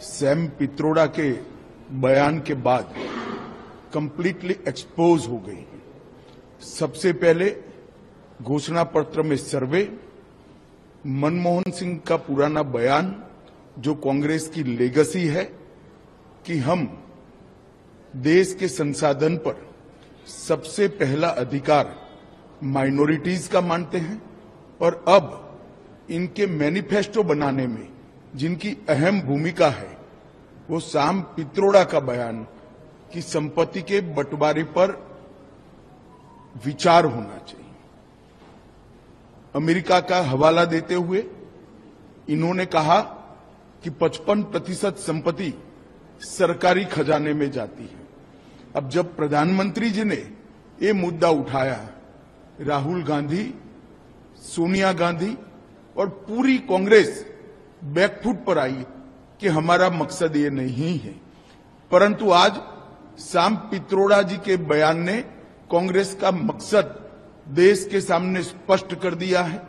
Sam पित्रोड़ा के बयान के बाद कंप्लीटली एक्सपोज हो गई। सबसे पहले घोषणा पत्र में सर्वे, मनमोहन सिंह का पुराना बयान जो कांग्रेस की लेगेसी है कि हम देश के संसाधन पर सबसे पहला अधिकार माइनॉरिटीज का मानते हैं, और अब इनके मैनिफेस्टो बनाने में जिनकी अहम भूमिका है वो सैम पित्रोड़ा का बयान कि संपत्ति के बंटवारे पर विचार होना चाहिए। अमेरिका का हवाला देते हुए इन्होंने कहा कि 55% संपत्ति सरकारी खजाने में जाती है। अब जब प्रधानमंत्री जी ने ये मुद्दा उठाया, राहुल गांधी, सोनिया गांधी और पूरी कांग्रेस बैकफुट पर आई कि हमारा मकसद ये नहीं है। परंतु आज सैम पित्रोड़ा जी के बयान ने कांग्रेस का मकसद देश के सामने स्पष्ट कर दिया है।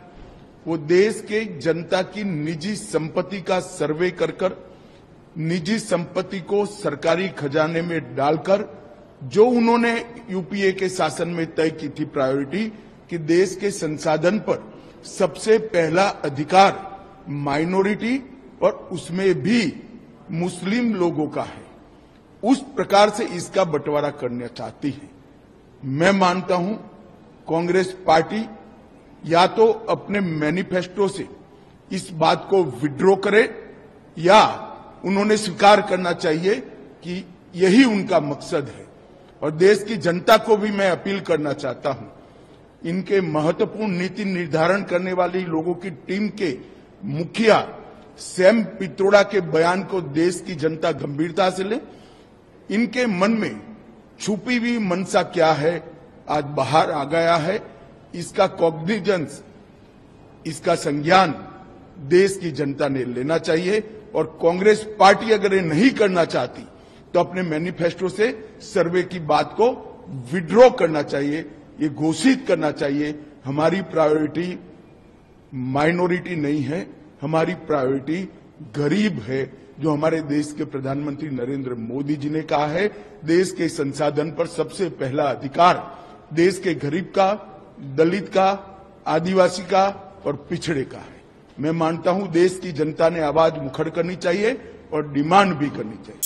वो देश के जनता की निजी संपत्ति का सर्वे कर निजी संपत्ति को सरकारी खजाने में डालकर जो उन्होंने यूपीए के शासन में तय की थी प्रायोरिटी कि देश के संसाधन पर सबसे पहला अधिकार माइनॉरिटी और उसमें भी मुस्लिम लोगों का है, उस प्रकार से इसका बंटवारा करना चाहती है। मैं मानता हूं कांग्रेस पार्टी या तो अपने मैनिफेस्टो से इस बात को विड्रॉ करे या उन्होंने स्वीकार करना चाहिए कि यही उनका मकसद है। और देश की जनता को भी मैं अपील करना चाहता हूं, इनके महत्वपूर्ण नीति निर्धारण करने वाली लोगों की टीम के मुखिया सैम पित्रोड़ा के बयान को देश की जनता गंभीरता से ले। इनके मन में छुपी हुई मनसा क्या है आज बाहर आ गया है। इसका कॉग्निजेंस, इसका संज्ञान देश की जनता ने लेना चाहिए। और कांग्रेस पार्टी अगर ये नहीं करना चाहती तो अपने मैनिफेस्टो से सर्वे की बात को विड्रॉ करना चाहिए, ये घोषित करना चाहिए हमारी प्रायोरिटी माइनॉरिटी नहीं है, हमारी प्रायोरिटी गरीब है, जो हमारे देश के प्रधानमंत्री नरेंद्र मोदी जी ने कहा है देश के संसाधन पर सबसे पहला अधिकार देश के गरीब का, दलित का, आदिवासी का और पिछड़े का है। मैं मानता हूं देश की जनता ने आवाज मुखर करनी चाहिए और डिमांड भी करनी चाहिए।